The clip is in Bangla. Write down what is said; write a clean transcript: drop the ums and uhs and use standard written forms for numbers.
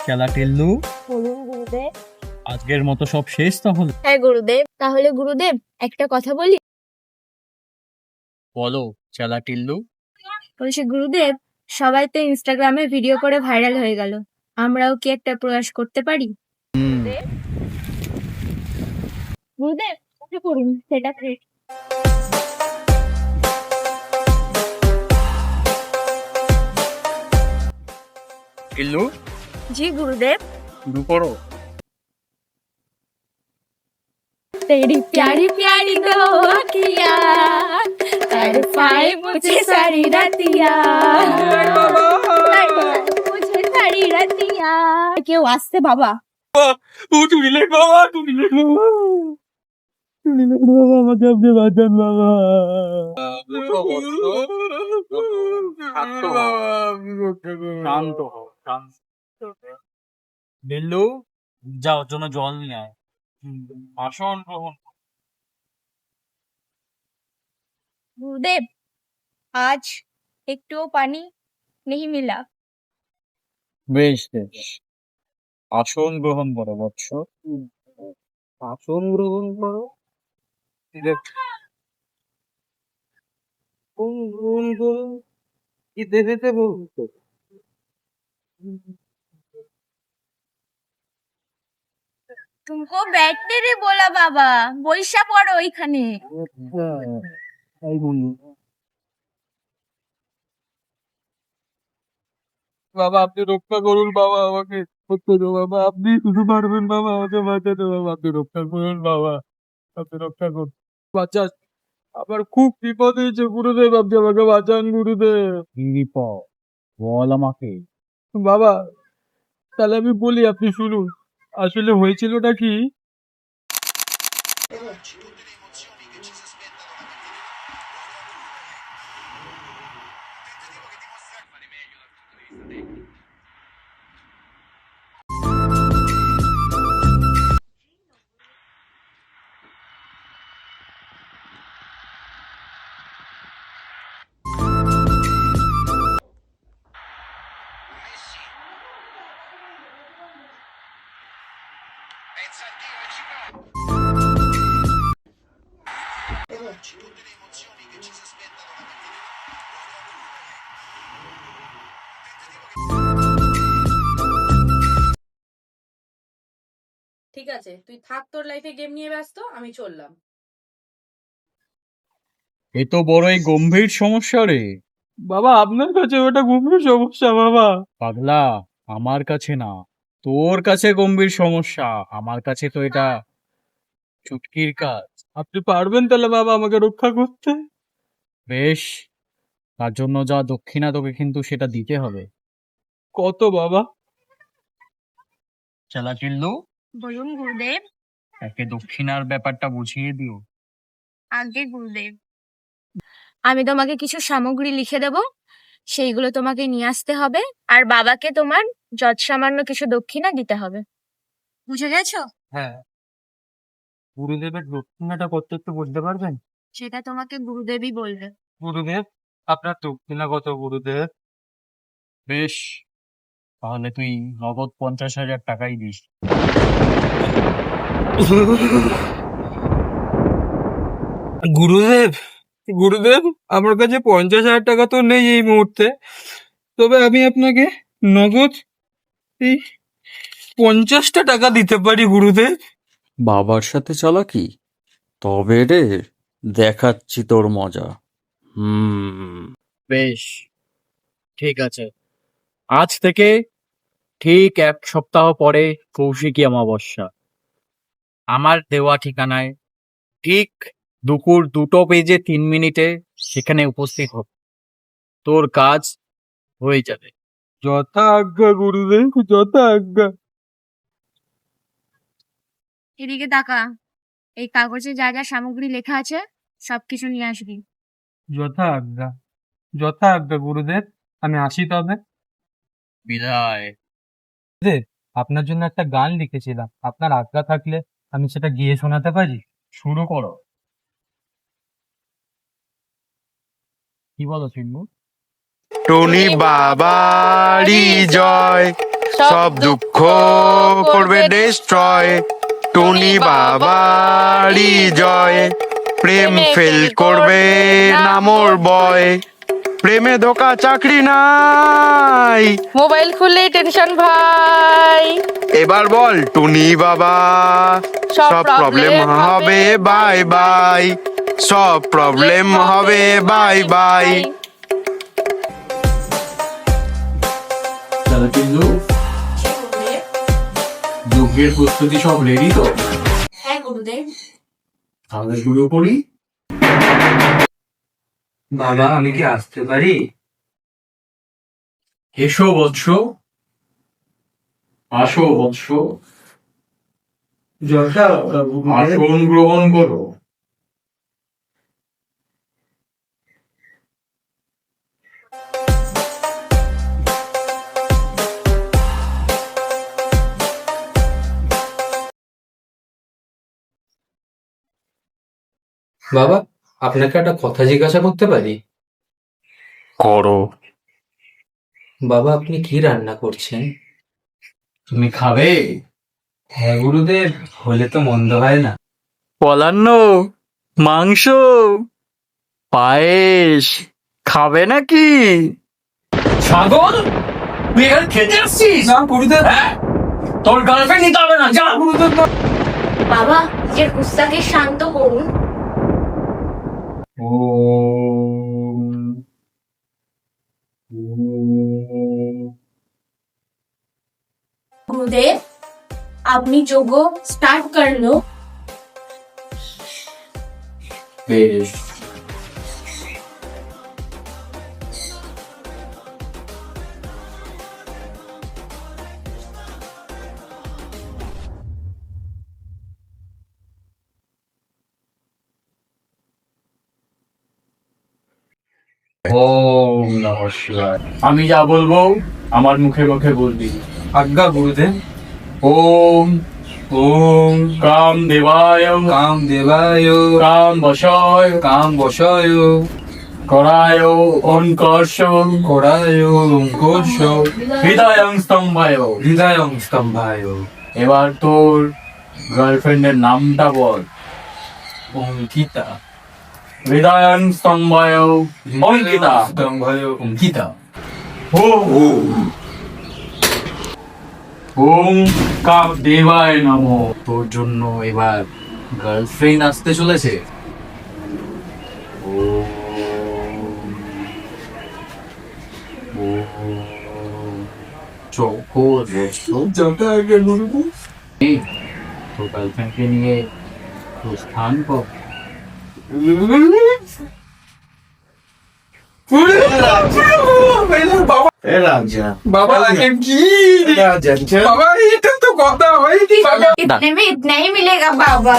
খেলা টিল্লু, বলুন গুরুদেব। আজকের মতো সব শেষ তাহলে? হ্যাঁ গুরুদেব। তাহলে গুরুদেব একটা কথা বলি। বলো চেলা টিল্লু। বলছি গুরুদেব, সবাই তো ইনস্টাগ্রামে ভিডিও করে ভাইরাল হয়ে গেল, আমরাও কি একটা প্রয়াস করতে পারি? গুরুদেব উঠে পড়ুন, সেটা ঠিক। টিল্লু জি গুরুদেব। শুরু করো। तेरी प्यारी प्यारी दो अखियाँ तड़पाए मुझे सारी रतिया मुझे सारी रतिया। কেউ আসছে বাবা? তুমি লেখ বাবা, তুমি লেখ বাবা, তুমি লেখ বাবা, আমাকে আপনি বাঁচান বাবা। শান্ত হও, শান্ত। টিল্লু যাও, জন্য জল নিয়ে আয়। আসন গ্রহণ। गुरुदेव आज একটুও পানি नहीं मिला। বেশ বেশ, আসন গ্রহণ করো বৎস, আসন গ্রহণ করো। গ্রহণ করো, কি দেবেতে বলতো? तुमको बैठने रे बोला बाबा, বইসা পড়ো ওইখানে। তাই বলি বাবা, আপনি রক্ষা করুন বাবা, আমাকে রক্ষা করুন বাবা, আপনি শুধু পারবেন বাবা, আমাকে বাঁচাতে বাবা, আপনি রক্ষা করুন বাবা, আপনি রক্ষা করুন, বাঁচান, আমার খুব বিপদ হয়েছে গুরুদেব, আপনি আমাকে বাঁচান গুরুদেব। কি বিপদ বল আমাকে বাবা। তাহলে আমি বলি, আপনি শুনুন, আসলে হয়েছিলটা কি, ঠিক আছে, তুই থাক, তোর লাইফে গেম নিয়ে ব্যস্ত, আমি চললাম। এ তো বড়ই গম্ভীর সমস্যা রে বাবা, আপনার কাছে ওটা গম্ভীর সমস্যা বাবা। পাগলা, আমার কাছে না, তোর কাছে গম্ভীর সমস্যা, আমার কাছে তো এটা চুটকির কাজ। আপনি পারবেন তাহলে বাবা আমাকে রক্ষা করতে? বেশ, তার জন্য যা দক্ষিণা তোকে কিন্তু সেটা দিতে হবে। কত বাবা? চালা চিল্লু, বলুন গুরুদেব। একে দক্ষিণার ব্যাপারটা বুঝিয়ে দিও। আগে গুরুদেব, আমি তোমাকে কিছু সামগ্রী লিখে দেব, সেইগুলো তোমাকে নিয়ে আসতে হবে, আর বাবাকে তোমার যৎসামান্য কিছু দক্ষিণা দিতে হবে। বুঝে গেছো? হ্যাঁ, গুরুদেবের দক্ষিণাটা কত একটু বলতে পারবেন? সেটা তোমাকে গুরুদেবই বলবে। গুরুদেব, আপনার দক্ষিণা কত গুরুদেব? বেশ, তাহলে তুই নগদ 50,000 টাকাই দিস। গুরুদেব, গুরুদেব, আমার কাছে 50,000 টাকা তো নেই এই মুহূর্তে, তবে আমি আপনাকে নগদ এই 50টা টাকা দিতে পারি গুরুদেব। বাবার সাথে চালাকি? তবে রে, দেখাচ্ছি তোর মজা। বেশ, ঠিক আছে, আজ থেকে ঠিক 1 সপ্তাহ পরে কৌশিকী অমাবস্যা, আমার দেওয়া ঠিকানায় ঠিক দুপুর 2:03 সেখানে উপস্থিত হোক, তোর কাজ হয়ে যাবে। যথা আজ্ঞা গুরুদেব, যথা আজ্ঞা। এদিকে তাকা, এই কাগজে যা যা সামগ্রী লেখা আছে সবকিছু নিয়ে আসবি। যথা আজ্ঞা, যথা আজ্ঞা গুরুদেব, আমি আসি তবে। বিদায়। আপনার জন্য একটা গান লিখেছিলাম, আপনার আজ্ঞা থাকলে আমি সেটা গিয়ে শোনাতে পারি। শুরু করো। কি বলো চিন্মু? টনি বাবারি জয়, সব দুঃখ করবে ডিস্ট্রয়, টুনি বাবারই জয়। প্রেম ফেল করবে না মোর বয়, প্রেমে ধোকা চাকরি নাই। মোবাইল খুললেই টেনশন ভাই। এবার বল টুনি বাবা, সব প্রবলেম হবে বাই বাই, সব প্রবলেম হবে বাই বাই। তাহলে কিন্তু যজ্ঞের প্রস্তুতি সব রেডি তো? হ্যাঁ গুরুদেব। তাহলে শুরু করি। বাবা আমি কি আসতে পারি? এসো বৎস, আসো বৎস, আসন গ্রহণ করো। বাবা আপনাকে একটা কথা জিজ্ঞাসা করতে পারি? করো। বাবা আপনি কি রান্না করছেন? তুমি খাবে? হ্যাঁ গুরুদেব, হলে তো মন্দ হয় না। পলান্ন, মাংস, পায়েস খাবে নাকি? ছাগল, তুই এখানে খেতে আসছিস? না গুরুদেব। হ্যাঁ? তোর গার্লফ্রেন্ড নিতে হবে না, যা। বাবা নিজের গুস্তাকে শান্ত করুন। गुरुदेव আপনি যোগ স্টার্ট कर लो। বেশ, ওম নমঃ শিবায়। আমি যা বলবো আমার মুখে মুখে বলবি। আজ্ঞা গুরুদেব। ওম ওম কাম দেবায় কাম দেবায় কাম বশয় কাম বসায় করায় অঙ্কর্ষ করায় অঙ্কুশ হৃদয়ং স্তম্ভায়। হৃদয়ং স্তম্ভায়। এবার তোর গার্লফ্রেন্ডের নামটা বল। অঙ্কিতা। হৃদয়ং স্তম্ভায় অঙ্কিতা। স্তম্ভায় অঙ্কিতা। ওম কাম দেবায় নমঃ। তোর জন্য এবার গার্লফ্রেন্ড আসতে চলেছে। তোর গার্লফ্রেন্ডকে নিয়ে প্রস্থান কর। বাবা কি বাবা, এটা তো কথা হয়নি। इतने में इतना ही मिलेगा बाबा।